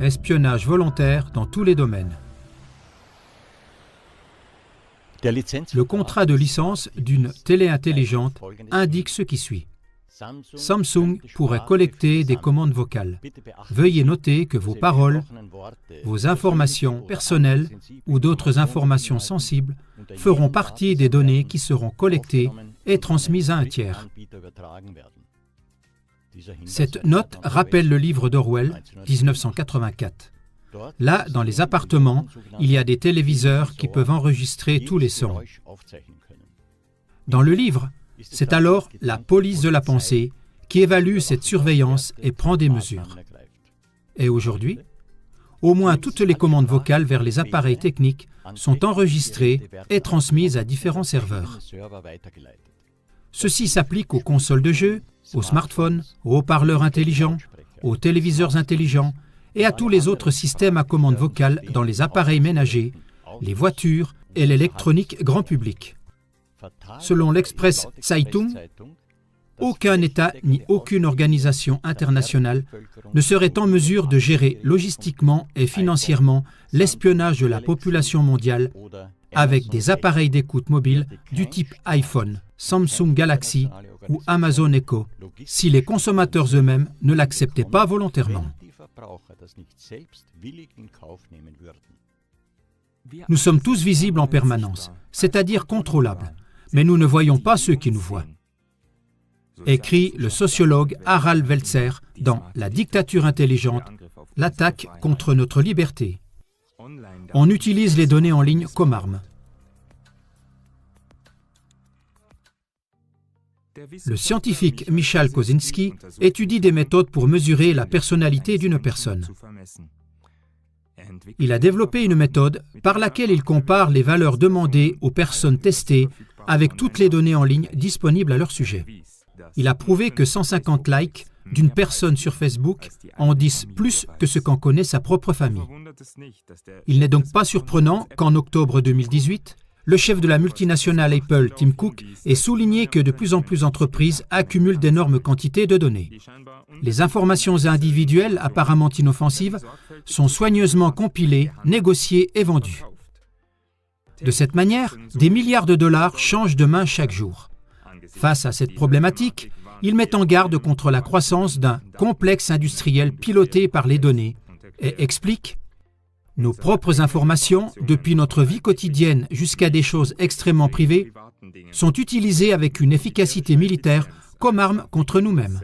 Espionnage volontaire dans tous les domaines. Le contrat de licence d'une télé intelligente indique ce qui suit. Samsung pourrait collecter des commandes vocales. Veuillez noter que vos paroles, vos informations personnelles ou d'autres informations sensibles feront partie des données qui seront collectées et transmises à un tiers. Cette note rappelle le livre d'Orwell, 1984. Là, dans les appartements, il y a des téléviseurs qui peuvent enregistrer tous les sons. Dans le livre, c'est alors la police de la pensée qui évalue cette surveillance et prend des mesures. Et aujourd'hui, au moins toutes les commandes vocales vers les appareils techniques sont enregistrées et transmises à différents serveurs. Ceci s'applique aux consoles de jeux, aux smartphones, aux haut-parleurs intelligents, aux téléviseurs intelligents et à tous les autres systèmes à commande vocale dans les appareils ménagers, les voitures et l'électronique grand public. Selon l'Express Zeitung, aucun État ni aucune organisation internationale ne serait en mesure de gérer logistiquement et financièrement l'espionnage de la population mondiale avec des appareils d'écoute mobile du type iPhone, Samsung Galaxy ou Amazon Echo, si les consommateurs eux-mêmes ne l'acceptaient pas volontairement. Nous sommes tous visibles en permanence, c'est-à-dire contrôlables, mais nous ne voyons pas ceux qui nous voient. Écrit le sociologue Harald Welzer dans La dictature intelligente, l'attaque contre notre liberté. On utilise les données en ligne comme arme. Le scientifique Michal Kosinski étudie des méthodes pour mesurer la personnalité d'une personne. Il a développé une méthode par laquelle il compare les valeurs demandées aux personnes testées avec toutes les données en ligne disponibles à leur sujet. Il a prouvé que 150 likes d'une personne sur Facebook en disent plus que ce qu'en connaît sa propre famille. Il n'est donc pas surprenant qu'en octobre 2018, le chef de la multinationale Apple, Tim Cook, ait souligné que de plus en plus d'entreprises accumulent d'énormes quantités de données. Les informations individuelles apparemment inoffensives sont soigneusement compilées, négociées et vendues. De cette manière, des milliards de dollars changent de main chaque jour. Face à cette problématique, il met en garde contre la croissance d'un complexe industriel piloté par les données et explique « Nos propres informations, depuis notre vie quotidienne jusqu'à des choses extrêmement privées, sont utilisées avec une efficacité militaire comme arme contre nous-mêmes. »